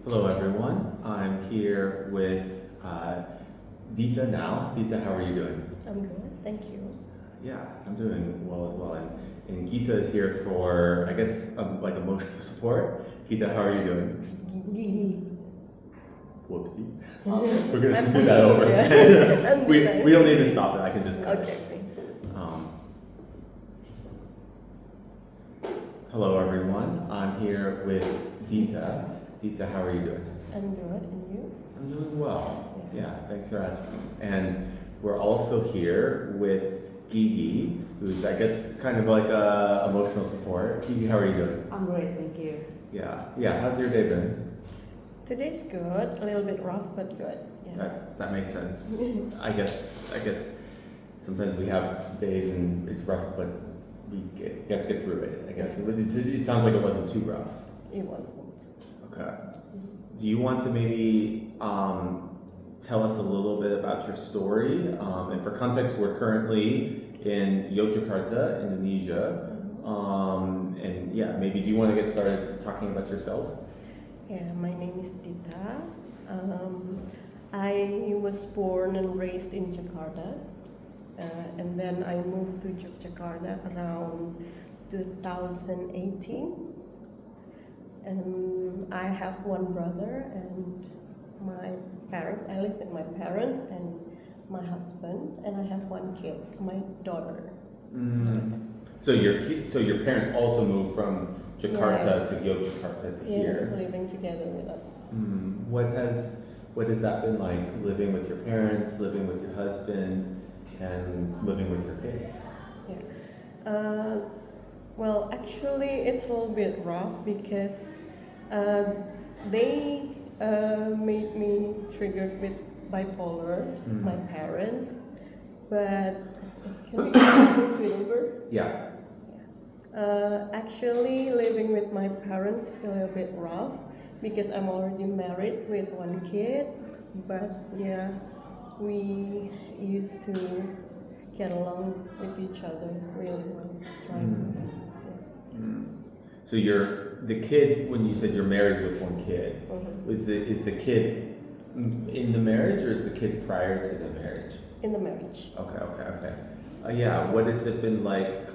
Hello, everyone. I'm here with Dita now. Dita, how are you doing? I'm good, thank you. Yeah, I'm doing well as well. And Gita is here for, I guess, like emotional support. Gita, how are you doing? Whoopsie. We're gonna just do that over. Yeah. we don't need to stop it. I can just cut Okay. it. Hello, everyone. I'm here with Dita. Dita, how are you doing? I'm good, and you? I'm doing well. Yeah, thanks for asking. And we're also here with Gigi, who's, I guess, kind of like emotional support. Gigi, how are you doing? I'm great, thank you. Yeah. How's your day been? Today's good, a little bit rough, but good. Yeah. That makes sense. I guess sometimes we have days and it's rough, but we get through it. I guess it sounds like it wasn't too rough. It wasn't. Okay. Do you want to maybe tell us a little bit about your story? And for context, we're currently in Yogyakarta, Indonesia. And yeah, maybe do you want to get started talking about yourself? Yeah, my name is Dita. I was born and raised in Jakarta, and then I moved to Yogyakarta around 2018. And I have one brother and my parents. I live with my parents and my husband, and I have one kid, my daughter. So your parents also moved from Jakarta to Yogyakarta to here. Yes, living together with us. What has that been like, living with your parents, living with your husband, and living with your kids? Yeah. Well, actually, it's a little bit rough because they made me triggered with bipolar, my parents. But can we go to number? Yeah. Actually, living with my parents is a little bit rough because I'm already married with one kid. But yeah, we used to get along with each other really well, trying our best. So the kid, when you said you're married with one kid, is the kid in the marriage or is the kid prior to the marriage? In the marriage. Okay. Yeah, what has it been like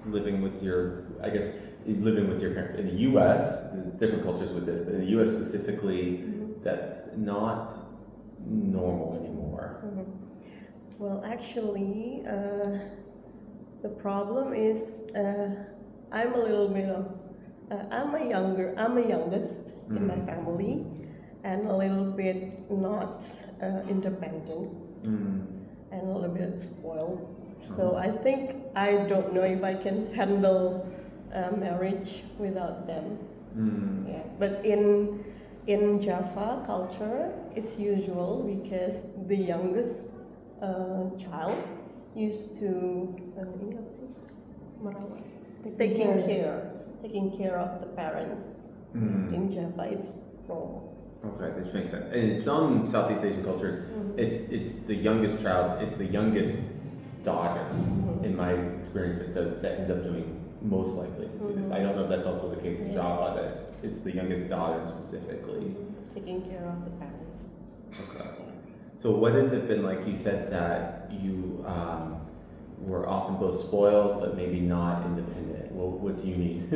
living with your parents? In the U.S., there's different cultures with this, but in the U.S. specifically, that's not normal anymore. Well, actually, the problem is I'm a little bit of I'm a youngest in my family, and a little bit not independent, and a little bit spoiled. So I think I don't know if I can handle marriage without them. Yeah, but in Java culture, it's usual because the youngest child used to ini apa sih? Merawat, taking care of the parents. In Java, it's normal. Okay, this makes sense. And in some Southeast Asian cultures, it's the youngest child, it's the youngest daughter. In my experience, that ends up doing most likely to do this. I don't know if that's also the case in Java, that it's the youngest daughter specifically. Taking care of the parents. Okay. So what has it been like? You said that you were often both spoiled, but maybe not independent. What do you mean?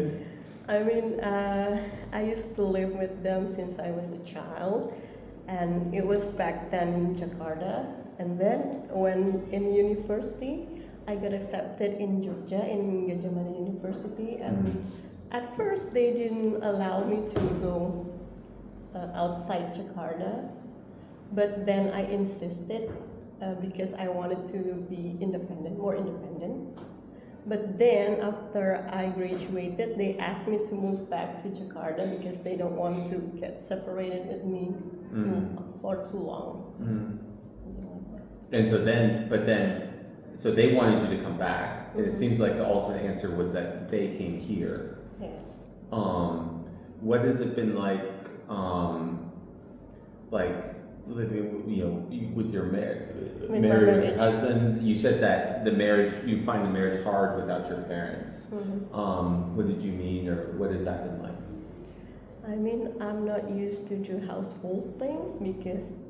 I mean, I used to live with them since I was a child, and it was back then in Jakarta. And then when in university, I got accepted in Jogja in Yogyakarta University, and at first they didn't allow me to go outside Jakarta, but then I insisted because I wanted to be independent, more independent. But then after I graduated, they asked me to move back to Jakarta because they don't want to get separated with me for too long. And so they wanted you to come back, and it seems like the alternate answer was that they came here. Yes. What has it been like living, with your marriage with your husband? You said that you find the marriage hard without your parents. What did you mean, or what has that been like? I mean, I'm not used to do household things because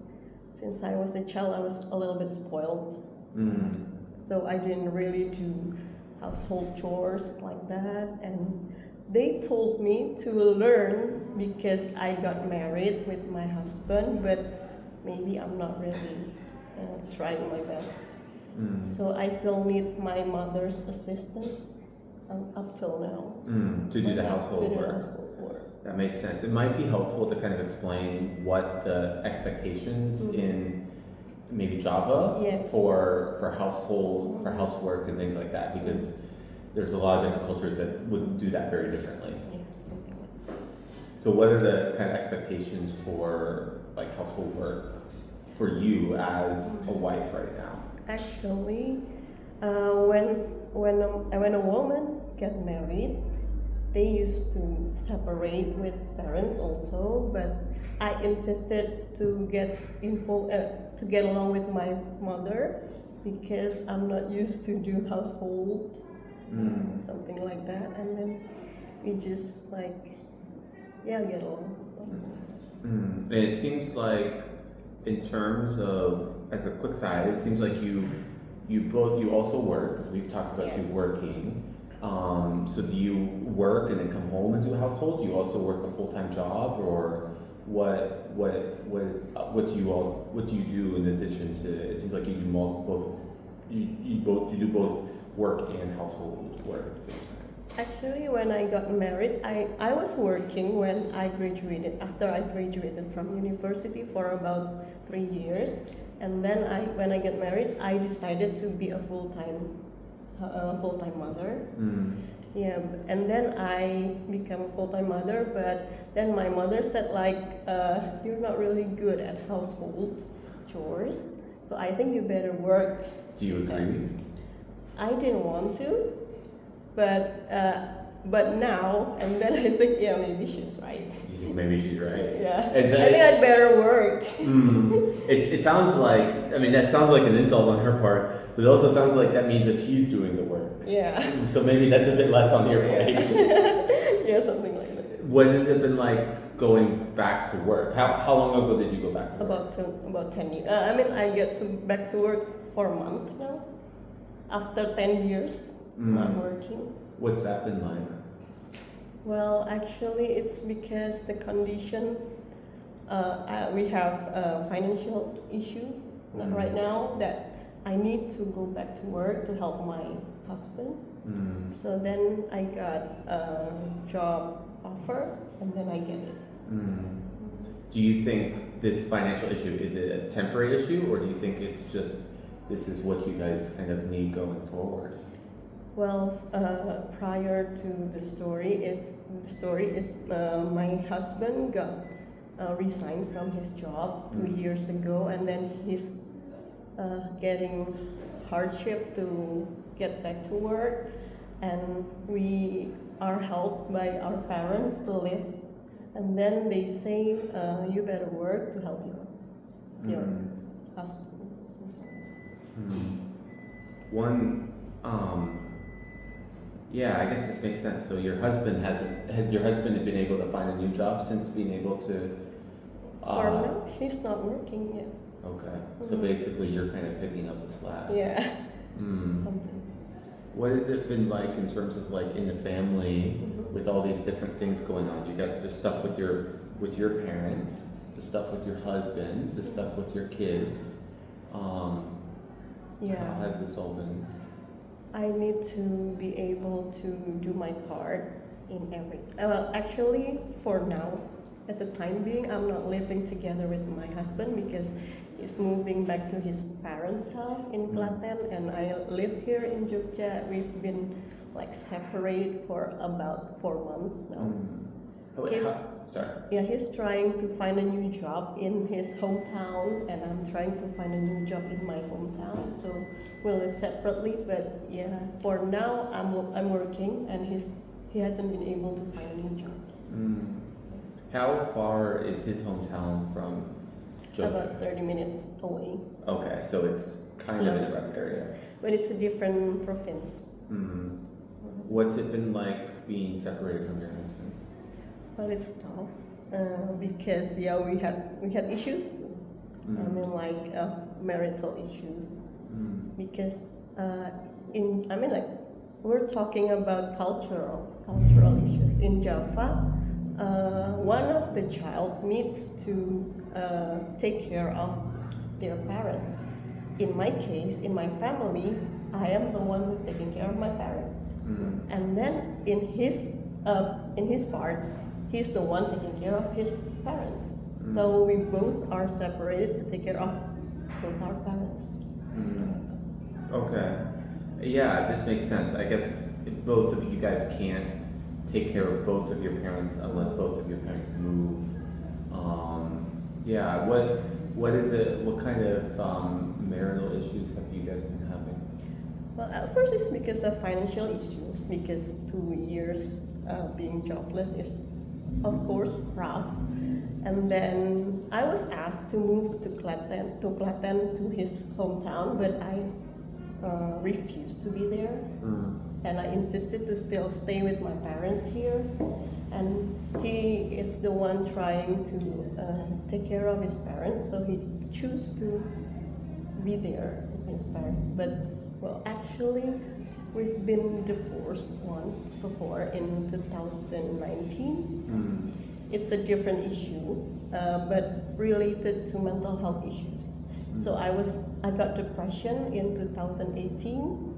since I was a child, I was a little bit spoiled. Mm. So I didn't really do household chores like that. And they told me to learn because I got married with my husband, but maybe I'm not really trying my best. Mm. So I still need my mother's assistance up till now. To do the To household do work. household work. That makes sense. It might be helpful to kind of explain what the expectations in maybe Java Yes. for household for housework and things like that, because there's a lot of different cultures that would do that very differently. Yeah, something like that. So what are the kind of expectations for like household work for you as a wife right now? Actually, when a woman get married, they used to separate with parents also, but I insisted to get to get along with my mother because I'm not used to do household, something like that, and then we just like, yeah, get along. And it seems like, in terms of, as a quick side, it seems like you also work, because we've talked about you working. So do you work and then come home and do household? Do you also work a full-time job, or what do you do in addition to? It seems like you do both. You do both work and household work at the same time. Actually, when I got married, I was working when I graduated. After I graduated from university for about 3 years, and then when I got married, I decided to be a full-time mother. Yeah, and then I became a full-time mother. But then my mother said like, you're not really good at household chores, so I think you better work. Do you agree? I didn't want to, but now, and then I think, yeah, maybe she's right. You think maybe she's right? Yeah, I think I'd better work. It sounds like, I mean, that sounds like an insult on her part, but it also sounds like that means that she's doing the work. Yeah. So maybe that's a bit less on your plate. Yeah, something like that. What has it been like going back to work? How long ago did you go back to work? About 10 years. I mean, I get back to work for a month now. After 10 years not working. What's that been like? Well, actually, it's because the condition, we have a financial issue right now that I need to go back to work to help my husband. So then I got a job offer, and then I get it. Do you think this financial issue, is it a temporary issue, or do you think it's just, this is what you guys kind of need going forward? Well, prior to the story is my husband got resigned from his job 2 years ago, and then he's getting hardship to get back to work, and we are helped by our parents to live, and then they say you better work to help your husband. Yeah, I guess this makes sense. So your husband has your husband been able to find a new job since being able to? For now, he's not working yet. Okay, so basically you're kind of picking up the slack. Yeah. What has it been like in terms of like in the family with all these different things going on? You got the stuff with your parents, the stuff with your husband, the stuff with your kids. How has this all been? I need to be able to do my part in every. Well, actually, for now, at the time being, I'm not living together with my husband because he's moving back to his parents' house in Klaten, and I live here in Jogja. We've been like separated for about 4 months now. Sorry. Yeah, he's trying to find a new job in his hometown, and I'm trying to find a new job in my hometown. So we live separately, but yeah, for now I'm working, and he hasn't been able to find a new job. How far is his hometown from Jogja? About 30 minutes away. Okay, so it's kind of in a rough area. But it's a different province. What's it been like being separated from your husband? Well, it's tough because yeah, we had issues. I mean, like marital issues. Because like we're talking about cultural issues in Java. One of the child needs to take care of their parents. In my case, in my family, I am the one who's taking care of my parents. And then in his part, he's the one taking care of his parents. So we both are separated to take care of both our parents. Okay. Yeah, this makes sense. I guess both of you guys can't take care of both of your parents unless both of your parents move. Yeah. What is it? What kind of marital issues have you guys been having? Well, at first it's because of financial issues, because 2 years being jobless is, of course, rough. And then I was asked to move to Klaten, to his hometown, but I refused to be there. And I insisted to still stay with my parents here. And he is the one trying to take care of his parents, so he chose to be there with his parents. But well, actually, we've been divorced once before in 2019. It's a different issue, but related to mental health issues. So I got depression in 2018,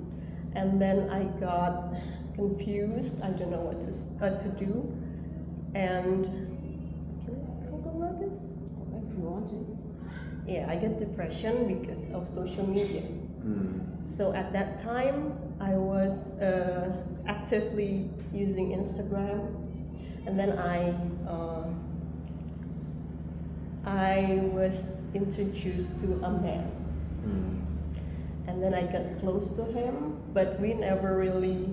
and then I got confused. I don't know what to do, and can I talk about this? If you want to. Yeah, I get depression because of social media. So at that time, I was actively using Instagram, and then I was introduced to a man, and then I got close to him, but we never really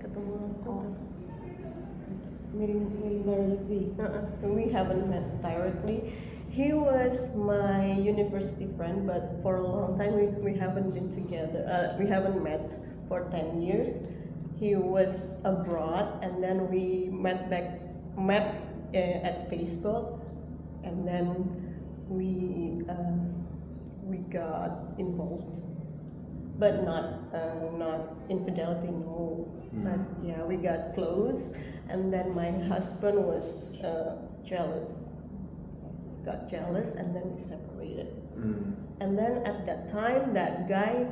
ketemu langsung. Meeting directly. We haven't met directly. He was my university friend, but for a long time we haven't been together. We haven't met for 10 years. He was abroad, and then we met at Facebook, and then we got involved, but not infidelity, no. But yeah, we got close, and then my husband was got jealous, and then we separated. And then at that time, that guy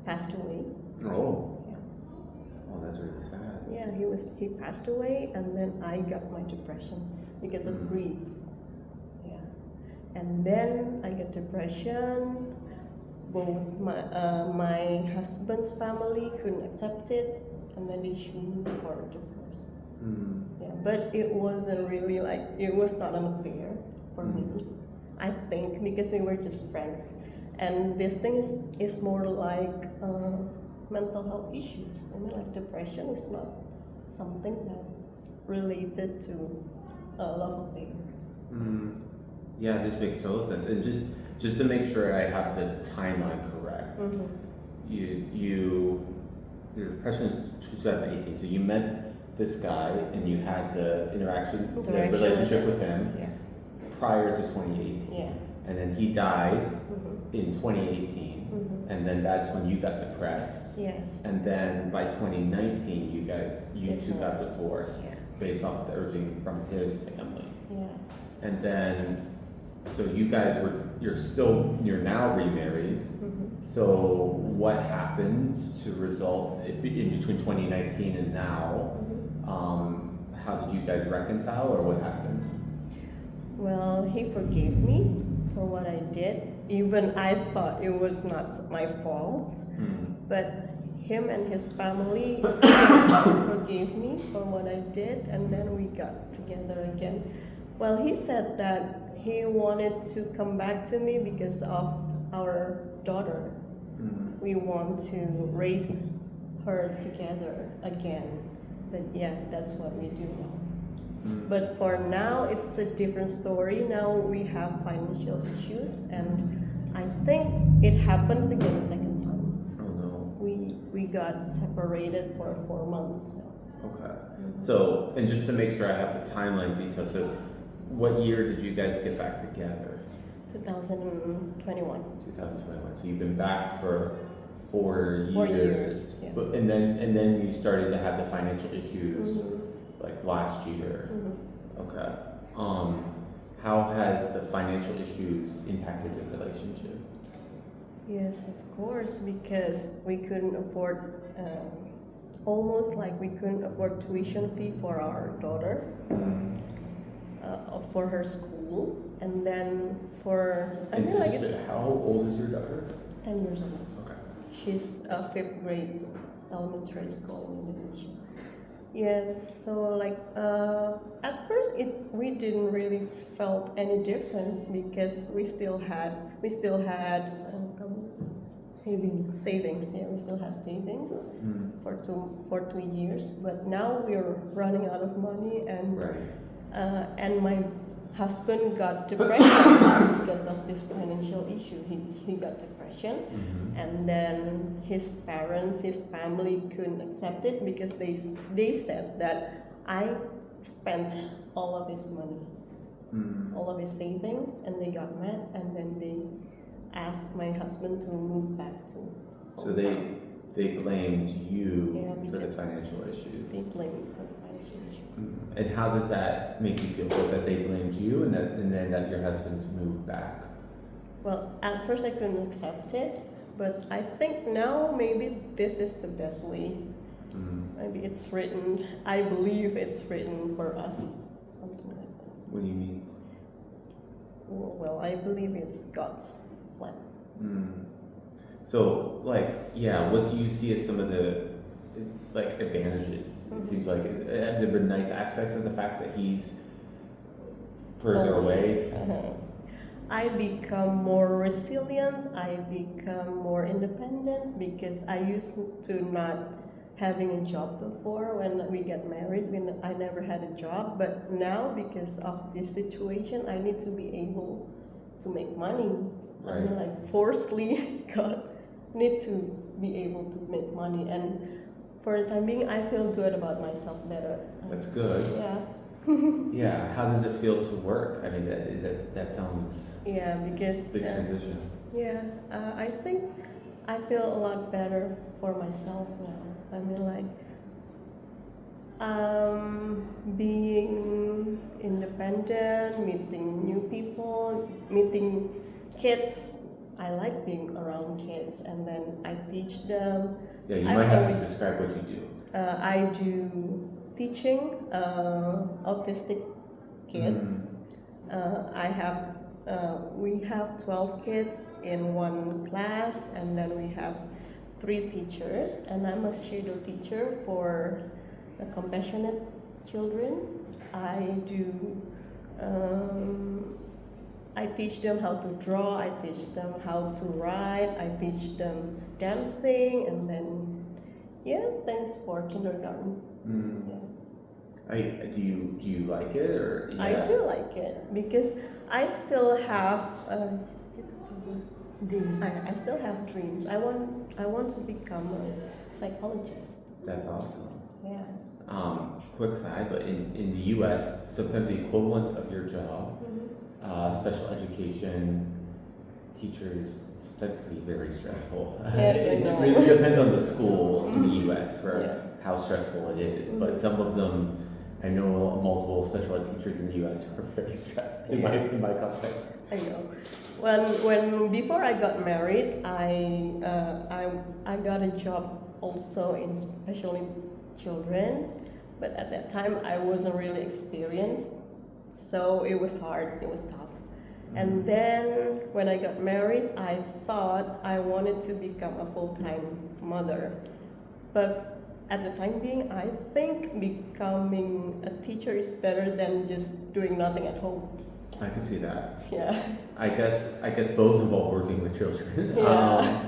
passed away. Oh. Oh, that's really sad. Yeah, he passed away, and then I got my depression because of grief. Yeah, and then I got depression. Both my husband's family couldn't accept it, and then they sued for a divorce. Yeah, but it wasn't really it was not an affair for me. I think because we were just friends, and this thing is more like mental health issues. I mean, like depression is not something that related to a love affair. Yeah, this makes total sense. And just to make sure I have the timeline correct, your depression is 2018. So you met this guy and you had the relationship with him prior to 2018. Yeah. And then he died in 2018. And then that's when you got depressed. Yes. And then by 2019, you two got divorced based off the urging from his family. Yeah. And then, so you guys you're now remarried. So what happened to result in between 2019 and now? How did you guys reconcile, or what happened? Well, he forgave me for what I did. Even I thought it was not my fault, but him and his family forgave me for what I did, and then we got together again. Well, he said that he wanted to come back to me because of our daughter. We want to raise her together again. But yeah, that's what we do now. But for now, it's a different story. Now we have financial issues, and I think it happens again the second time. Oh no. We got separated for 4 months now. Okay. So, and just to make sure I have the timeline details, so what year did you guys get back together? 2021. 2021. So you've been back for 4 years. 4 years, yes. But and then you started to have the financial issues like last year. Okay. How has the financial issues impacted the relationship? Yes, of course, because we couldn't afford, almost like we couldn't afford tuition fee for our daughter, for her school, and then for, I And mean, like just it's say, how old is your daughter? 10 years old. Okay. She's a 5th grade elementary school in Indonesia. Yes, so like at first we didn't really felt any difference because we still had savings. Yeah, we still have savings for 2 years. But now we're running out of money, and and my husband got depression because of this financial issue. He got depression, and then his family couldn't accept it because they said that I spent all of his money, all of his savings, and they got mad, and then they asked my husband to move back to So hometown. they blamed you for the because financial issues. They blame me for the financial issues. And how does that make you feel? Good that they blamed you, and then that your husband moved back. Well, at first I couldn't accept it, but I think now maybe this is the best way. Maybe it's written. I believe it's written for us, something like that. What do you mean? Well, I believe it's God's plan. So, like, yeah, what do you see as some of the like advantages? It seems like have there been nice aspects of the fact that he's further away? I become more resilient. I become more independent because I used to not having a job before. When we get married, I never had a job, but now because of this situation, I need to be able to make money. I mean, like forcefully, God need to be able to make money, and for the time being, I feel good about myself better. That's good. Yeah. Yeah. How does it feel to work? I mean, that sounds Yeah, because big transition. yeah, I think I feel a lot better for myself now. I mean, like being independent, meeting new people, meeting kids. I like being around kids, and then I teach them. Yeah, you I might have to always- describe what you do. I do teaching autistic kids. We have 12 kids in one class, and then we have 3 teachers, and I'm a shadow teacher for the compassionate children. I teach them how to draw, I teach them how to write, I teach them dancing, and then thanks for kindergarten. Do you like it or? Yeah. I do like it because I still have Dreams. I still have dreams. I want to become a psychologist. That's awesome. Yeah. Quick side, but in the U.S., sometimes the equivalent of your job, special education teachers, sometimes can be very stressful. Yes, It I know. really depends on the school in the U.S. for how stressful it is. But some of them, I know multiple special ed teachers in the U.S. who are very stressed in my context. I know. When before I got married, I got a job also in special needs children, but at that time I wasn't really experienced, so it was hard. It was tough. And then when I got married, I thought I wanted to become a full-time mother, but at the time being, I think becoming a teacher is better than just doing nothing at home. I can see that. Yeah. I guess both involve working with children. Yeah.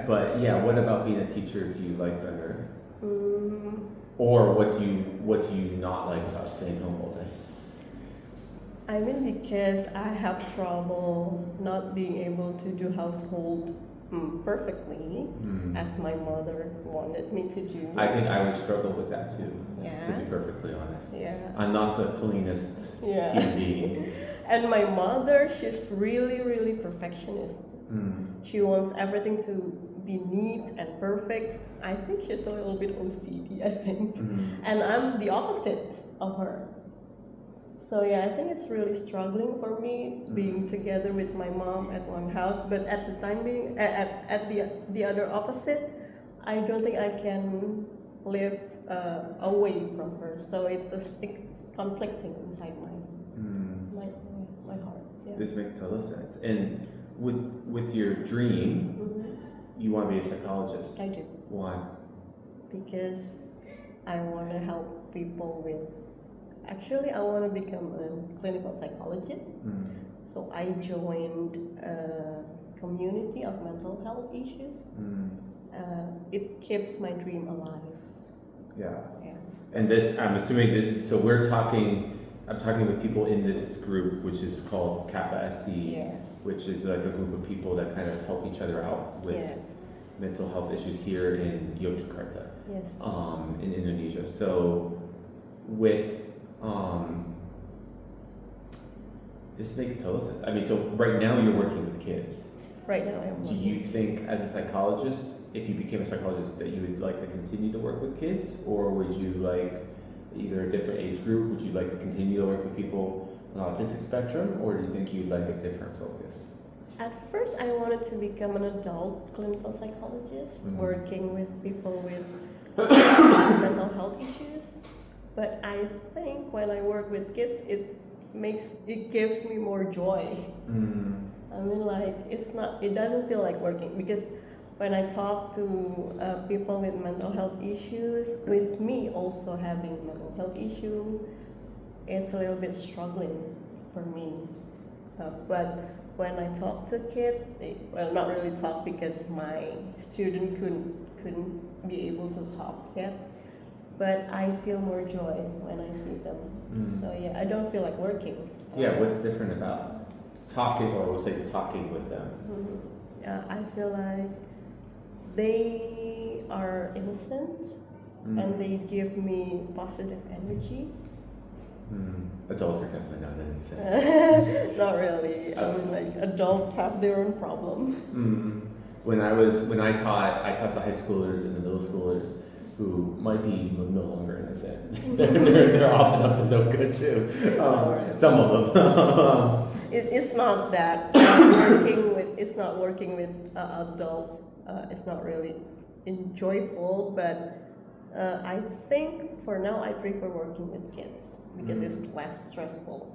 But yeah, what about being a teacher do you like better? Or what do you not like about staying home all day? I mean, because I have trouble not being able to do household perfectly as my mother wanted me to do. I think I would struggle with that too, to Yeah. be perfectly honest. Yeah. I'm not the cleanest Yeah. human being. And my mother, she's really, really perfectionist. She wants everything to be neat and perfect. I think she's a little bit OCD, I think. And I'm the opposite of her. So yeah, I think it's really struggling for me being together with my mom at one house, but at the time being at the other opposite, I don't think I can live away from her. So it's conflicting inside my heart. Yeah. This makes total sense. And with your dream, you want to be a psychologist. I do. Why? Because I want to help people with. Actually, I want to become a clinical psychologist. So I joined a community of mental health issues. It keeps my dream alive. Yeah. Yes. And this, I'm assuming that, so I'm talking with people in this group, which is called Kappa SC, Yes. which is like a group of people that kind of help each other out with Yes. mental health issues here in Yogyakarta, Yes. in Indonesia. So with, this makes total sense. I mean, so right now you're working with kids. Right now I'm Do working. you think as a psychologist, if you became a psychologist, that you would like to continue to work with kids, or would you like either a different age group? Would you like to continue to work with people on the autistic spectrum, or do you think you'd like a different focus? At first, I wanted to become an adult clinical psychologist, working with people with mental health issues. But I think when I work with kids, it gives me more joy. I mean, like it doesn't feel like working, because when I talk to people with mental health issues, with me also having mental health issue, it's a little bit struggling for me. But when I talk to kids, not really talk, because my student couldn't be able to talk yet. But I feel more joy when I see them. So yeah, I don't feel like working. Yeah, what's different about talking, or we'll say talking with them? I feel like they are innocent and they give me positive energy. Adults are definitely not innocent. Not really. I mean, like, adults have their own problem. When I taught the high schoolers and the middle schoolers, who might be no longer innocent. they're often up to no good too. Some of them. It's not that working with adults. It's not really enjoyable, but I think for now I prefer working with kids because it's less stressful.